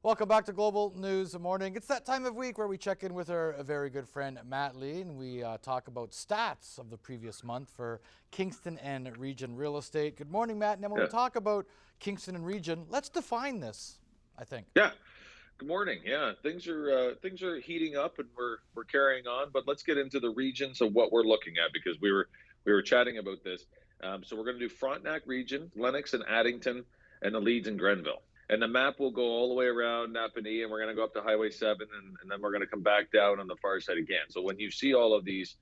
Welcome back to Global News Morning. It's that time of week where we check in with our very good friend Matt Lee, and we talk about stats of the previous month for Kingston and region real estate. Good morning, Matt. And then when we talk about Kingston and region, let's define this, I think. Yeah. Good morning. Yeah, things are heating up, and we're carrying on. But let's get into the regions of what we're looking at, because we were chatting about this. So we're going to do Frontenac region, Lennox and Addington, and the Leeds and Grenville. And the map will go all the way around Napanee, and we're going to go up to Highway 7, and then we're going to come back down on the far side again. So when you see all of these,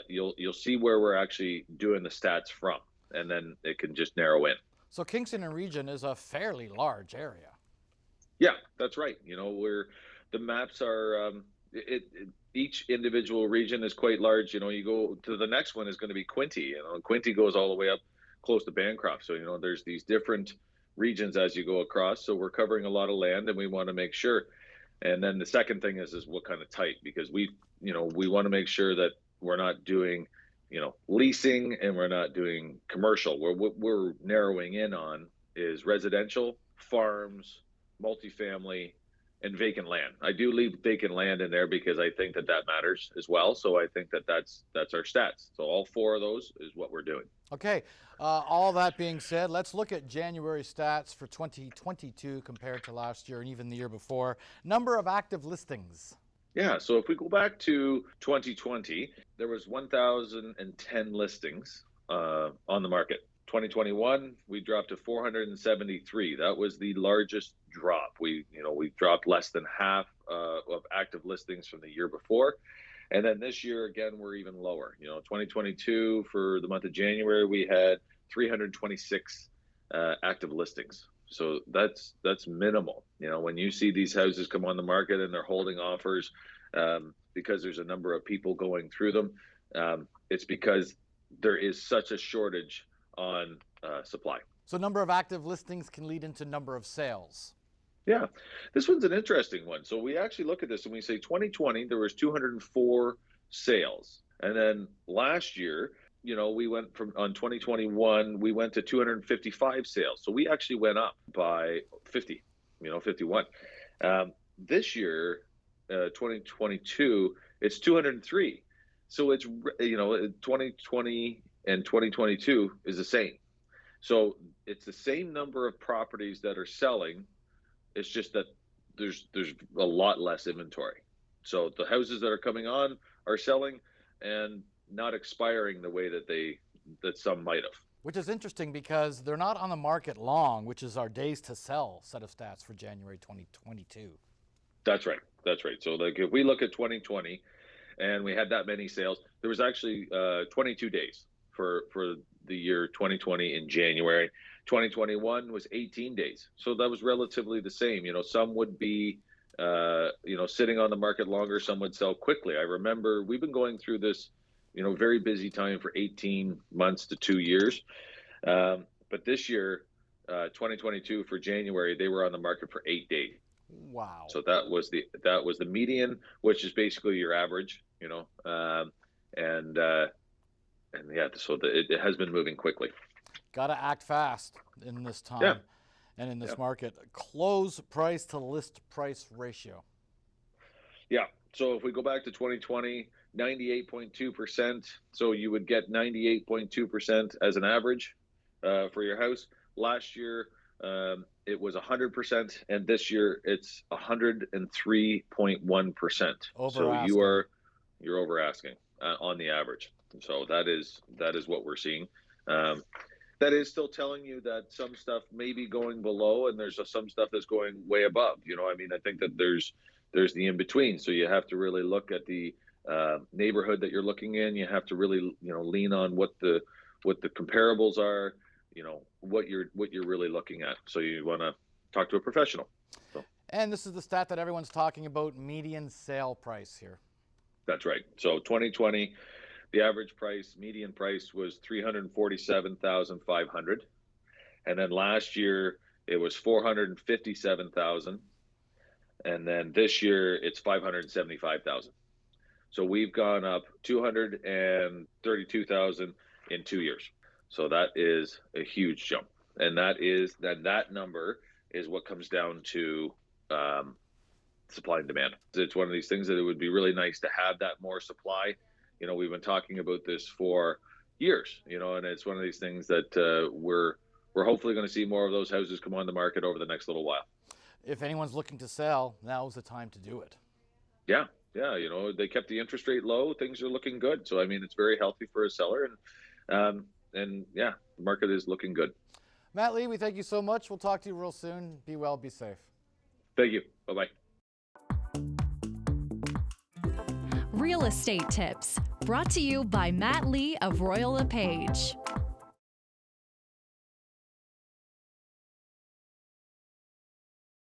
you'll see where we're actually doing the stats from, and then it can just narrow in. So Kingston and region is a fairly large area. Yeah, that's right. The maps are each individual region is quite large. You go to the next one is going to be Quinte. Quinte goes all the way up close to Bancroft. So there's these different regions as you go across. So we're covering a lot of land, and we want to make sure. And then the second thing is what kind of type, because we want to make sure that we're not doing leasing, and we're not doing commercial. What we're narrowing in on is residential, farms, multifamily, and vacant land. I do leave vacant land in there because I think that matters as well. So I think that that's our stats. So all four of those is what we're doing. Okay, all that being said, let's look at January stats for 2022 compared to last year and even the year before. Number of active listings. Yeah, so if we go back to 2020, there was 1,010 listings on the market. 2021, we dropped to 473. That was the largest drop. We dropped less than half of active listings from the year before. And then this year, again, we're even lower. 2022, for the month of January, we had 326 active listings. So that's minimal. When you see these houses come on the market and they're holding offers because there's a number of people going through them, it's because there is such a shortage on supply. So number of active listings can lead into number of sales. Yeah, this one's an interesting one. So we actually look at this and we say 2020, there was 204 sales. And then last year, we went on 2021, we went to 255 sales. So we actually went up by 50, 51. This year, 2022, it's 203. So it's, 2020 and 2022 is the same. So it's the same number of properties that are selling. It's just that there's a lot less inventory. So the houses that are coming on are selling and not expiring the way that some might have. Which is interesting because they're not on the market long, which is our days to sell set of stats for January 2022. That's right. So if we look at 2020 and we had that many sales, there was actually 22 days for the year 2020 in January. 2021 was 18 days. So that was relatively the same. Some would be, sitting on the market longer. Some would sell quickly. I remember we've been going through this, very busy time for 18 months to 2 years. But this year, 2022 for January, they were on the market for 8 days. Wow. So that was the median, which is basically your average, so it has been moving quickly. Got to act fast in this time and in this market. Close price to list price ratio. Yeah. So if we go back to 2020, 98.2%. So you would get 98.2% as an average for your house. Last year, it was 100%, and this year it's 103.1%. So you're over asking on the average. So that is what we're seeing. That is still telling you that some stuff may be going below, and there's some stuff that's going way above. I think that there's the in between. So you have to really look at the neighborhood that you're looking in. You have to really lean on what the comparables are. What you're really looking at. So you want to talk to a professional. So. And this is the stat that everyone's talking about: median sale price here. That's right. So 2020. The average price, median price, was $347,500, and then last year it was $457,000, and then this year it's $575,000. So we've gone up $232,000 in 2 years. So that is a huge jump, and that number is what comes down to supply and demand. It's one of these things that it would be really nice to have that more supply. We've been talking about this for years, and it's one of these things that we're hopefully going to see more of those houses come on the market over the next little while. If anyone's looking to sell, now's the time to do it. Yeah, they kept the interest rate low. Things are looking good. So, I mean, it's very healthy for a seller. And yeah, the market is looking good. Matt Lee, we thank you so much. We'll talk to you real soon. Be well, be safe. Thank you. Bye-bye. Real estate tips brought to you by Matt Lee of Royal LePage.